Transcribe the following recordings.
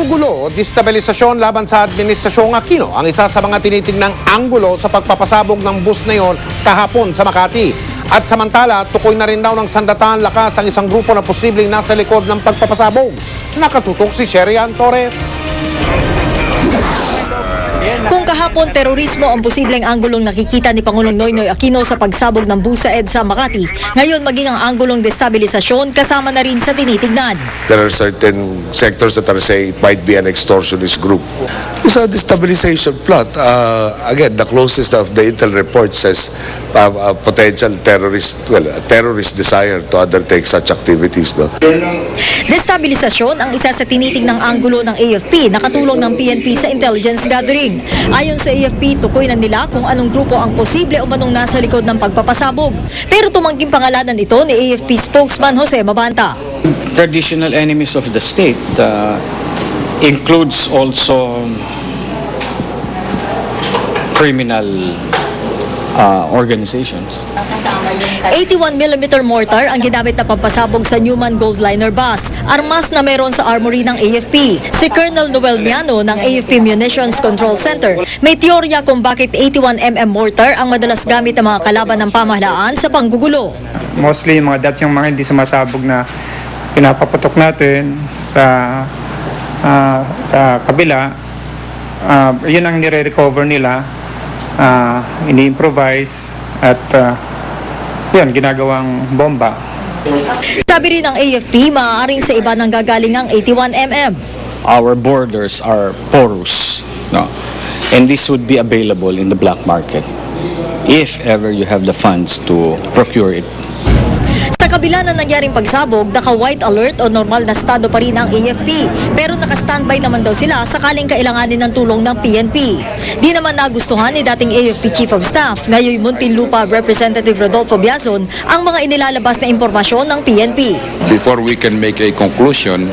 Panggugulo o destabilisasyon laban sa Administrasyong Aquino ang isa sa mga tinitingnang anggulo sa pagpapasabog ng bus na yon kahapon sa Makati. At samantala, tukoy na rin daw ng sandataan lakas ang isang grupo na posibleng nasa likod ng pagpapasabog. Nakatutok si Sherian Torres. Kung kahapon terorismo ang posibleng anggulong nakikita ni Pangulong Noynoy Aquino sa pagsabog ng busa EDSA Makati, ngayon maging ang anggulong destabilisasyon kasama na rin sa tinitignan. There are certain sectors that are saying it might be an extortionist group. It's a destabilization plot. Again, the closest of the intel report says a potential terrorist desire to undertake such activities. No? Destabilisasyon ang isa sa tinitingnang anggulo ng AFP na katulong ng PNP sa intelligence gathering. Ayon sa AFP, tukoy na nila kung anong grupo ang posible o manong nasa likod ng pagpapasabog. Pero tumangging pangalanan ito ni AFP spokesman Jose Mabanta. Traditional enemies of the state includes also criminal organizations. 81mm mortar ang ginamit na pampasabog sa Newman Goldliner bus, armas na meron sa armory ng AFP. Si Colonel Noel Miano ng AFP Munitions Control Center may teorya kung bakit 81mm mortar ang madalas gamit ng mga kalaban ng pamahalaan sa panggugulo. Mostly yung mga dating mga hindi sumasabog na pinapaputok natin sa kabila, yun ang nire-recover nila, ini-improvise at yun, ginagawang bomba. Sabi rin ng AFP, maaaring sa iba nang gagaling ang 81mm. Our borders are porous, no? And this would be available in the black market if ever you have the funds to procure it. Sa kabila na nangyaring pagsabog, naka-white alert o normal na estado pa rin ang AFP. Pero naka-standby naman daw sila sakaling kailanganin ng tulong ng PNP. Di naman nagustuhan ni dating AFP Chief of Staff, ngayon Muntinlupa Representative Rodolfo Biazon, ang mga inilalabas na impormasyon ng PNP. Before we can make a conclusion,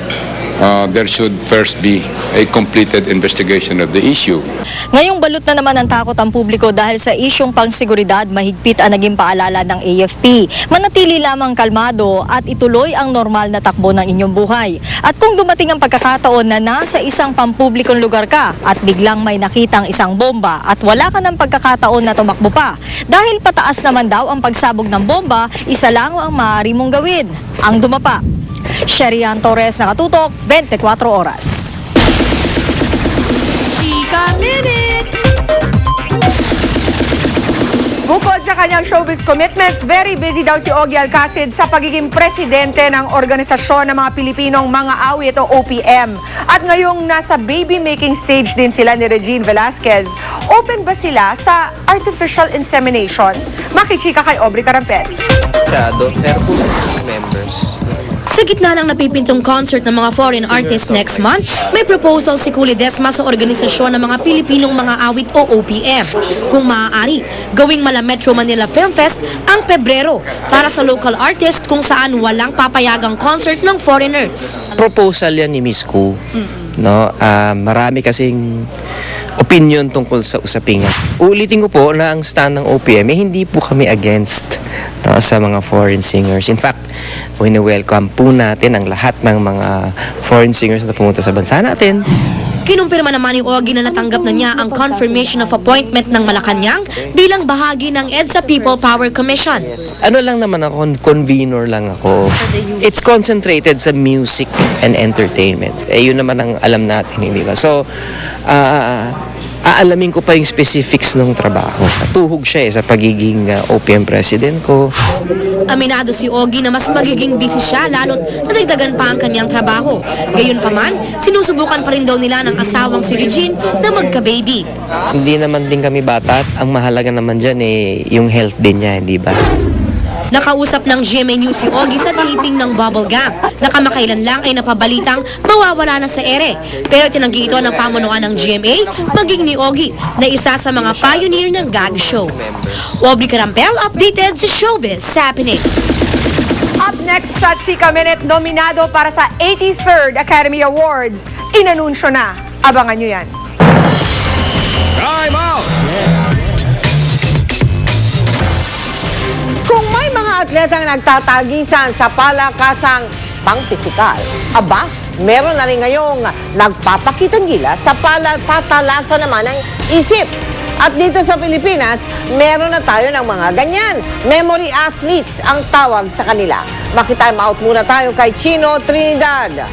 there should first be a completed investigation of the issue. Ngayong balot na naman ang takot ang publiko dahil sa isyong pangseguridad, mahigpit ang naging paalala ng AFP. Manatili lamang kalmado at ituloy ang normal na takbo ng inyong buhay. At kung dumating ang pagkakataon na nasa isang pampublikong lugar ka at biglang may nakitang isang bomba at wala ka ng pagkakataon na tumakbo pa, dahil pataas naman daw ang pagsabog ng bomba, isa lang ang maaari mong gawin, ang dumapa. Sherian Torres, nakatutok, 24 oras. Chika Minute! Bukod sa kanyang showbiz commitments, very busy daw si Ogie Alcacid sa pagiging presidente ng Organisasyon ng mga Pilipinong Mga Awit o OPM. At ngayong nasa baby-making stage din sila ni Regine Velasquez, open ba sila sa artificial insemination? Makichika kay Aubrey Carampel. Sa gitna ng napipintong concert ng mga foreign artists next month, may proposal si Kuli Desma sa Organisasyon ng mga Pilipinong Mga Awit o OPM. Kung maaari, gawing Mala Metro Manila Film Fest ang Pebrero para sa local artist kung saan walang papayagang concert ng foreigners. Proposal yan ni Miss Ku. No? Marami kasing opinion tungkol sa usapin. Uulitin ko po na ang stand ng OPM, hindi po kami against sa mga foreign singers. In fact, wini-welcome po natin ang lahat ng mga foreign singers na pumunta sa bansa natin. Kinumpirma naman ni Ogie na natanggap na niya ang confirmation of appointment ng Malacanang bilang bahagi ng EDSA People Power Commission. Ano lang naman ako, convener lang ako. It's concentrated sa music and entertainment. Yun naman ang alam natin, hindi ba? So, aalamin ko pa yung specifics ng trabaho. Tuhog siya sa pagiging OPM president ko. Aminado si Ogie na mas magiging busy siya lalo't nadagdagan pa ang kanyang trabaho. Gayunpaman, sinusubukan pa rin daw nila ng asawang si Regine na magka-baby. Hindi naman din kami bata at ang mahalaga naman dyan yung health din niya, hindi ba? Nakausap ng GMA News si Ogie sa taping ng Bubble Gang na kamakailan lang ay napabalitang mawawala na sa ere. Pero tinanggi ito ng pamunuan ng GMA, maging ni Ogie na isa sa mga pioneer ng gag show. Aubrey Carampel, updated sa Showbiz Happening. Up next sa Chika Minute, nominado para sa 83rd Academy Awards. Inanunsyo na. Abangan nyo yan. Time out! Kung may mga atletang nagtatagisan sa palakasang pang-pisikal. Aba, meron na rin ngayong nagpapakitang gila sa patalasan naman ng isip. At dito sa Pilipinas, meron na tayo ng mga ganyan. Memory athletes ang tawag sa kanila. Makitime out muna tayo kay Chino Trinidad.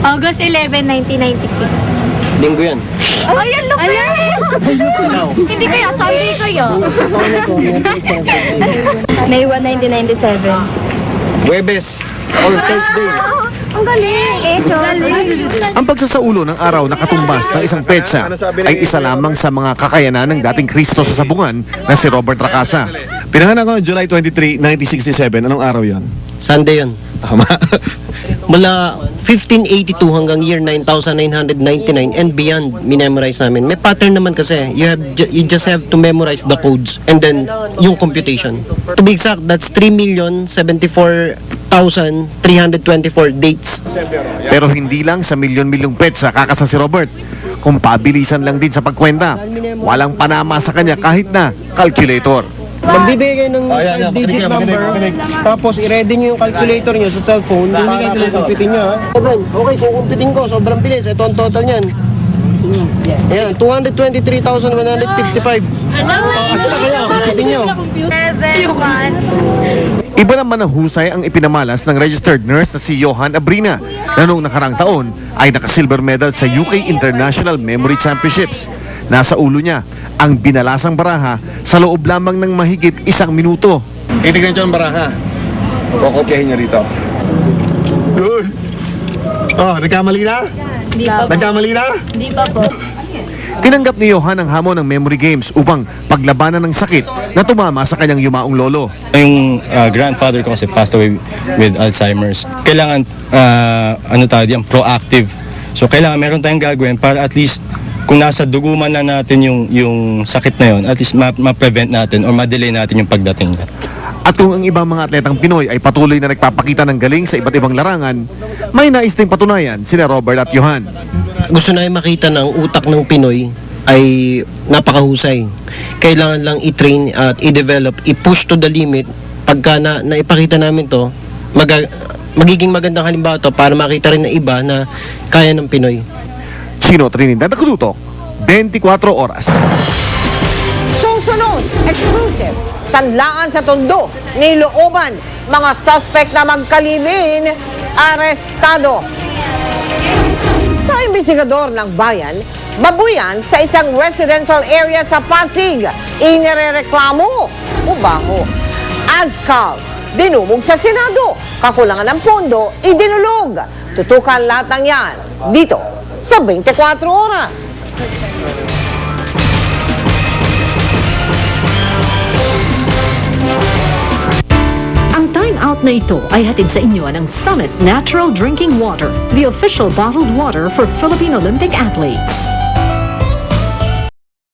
August 11, 1996. Linggo yan. Ay, ang lupit! Hindi kaya, Sunday kayo. May 1, 1997. Webes or Thursday. Ang galing! Ang pagsasaulo ng araw na katumbas ng isang petsa ay isa lamang sa mga kakayanan ng dating Kristo sa sabungan na si Robert Racasa. Pinanganak ako July 23, 1967. Anong araw yon? Sunday yun. Tama. Mula 1582 hanggang year 9999 and beyond, minemorize namin. May pattern naman kasi. You just have to memorize the codes and then yung computation. To be exact, that's 3,074,324 dates. Pero hindi lang sa milyon-milyong petsa kakasa si Robert. Kung pabilisan lang din sa pagkwenta, walang panama sa kanya kahit na calculator. Magbibigay kayo ng digit number, tapos i-ready nyo yung calculator nyo sa cellphone, hindi kayo kumpitin nyo ha. Okay, kukumpitin ko, sobrang bilis. Ito ang total niyan. Ayan, 223,155. Asa na kayo? Kumpitin nyo. Iba naman ang husay ang ipinamalas ng registered nurse na si Johan Abrina na noong nakarang taon ay naka-silver medal sa UK International Memory Championships. Nasa ulo niya ang binalasang baraha sa loob lamang ng mahigit 1 minuto. Itignan nyo ang baraha. Kokopyahin nyo rito. Oh, nagkamali na? Hindi pa po. Nagkamali na? Hindi pa po. Tinanggap ni Johan ang hamon ng memory games upang paglabanan ng sakit na tumama sa kanyang yumaong lolo. Yung grandfather ko kasi passed away with Alzheimer's. Kailangan, proactive. So kailangan meron tayong gagawin para at least kung nasa dugo man na natin yung sakit na yun, at least ma-prevent natin or ma-delay natin yung pagdating niya. At kung ang ibang mga atletang Pinoy ay patuloy na nagpapakita ng galing sa iba't ibang larangan, may nais ding patunayan sina Robert at Johan. Gusto na makita ng utak ng Pinoy ay napakahusay. Kailangan lang i-train at i-develop, i-push to the limit. Pagka naipakita namin to, magiging magandang halimbawa to para makita rin ng iba na kaya ng Pinoy. Chino Trinidad, Nakudutok, 24 oras. Susunod, exclusive, sanlaan sa Tondo, nilooban, mga suspect na magkalibin, arestado. Sa investigador ng bayan, babuyan sa isang residential area sa Pasig, inirereklamo, ubaho. ASCALS, dinumog sa Senado, kakulangan ng pondo, idinulog. Tutukan lahat ng yan, dito, sa 24 oras. Ang time out na ito ay hatid sa inyo ng Summit Natural Drinking Water, the official bottled water for Philippine Olympic athletes.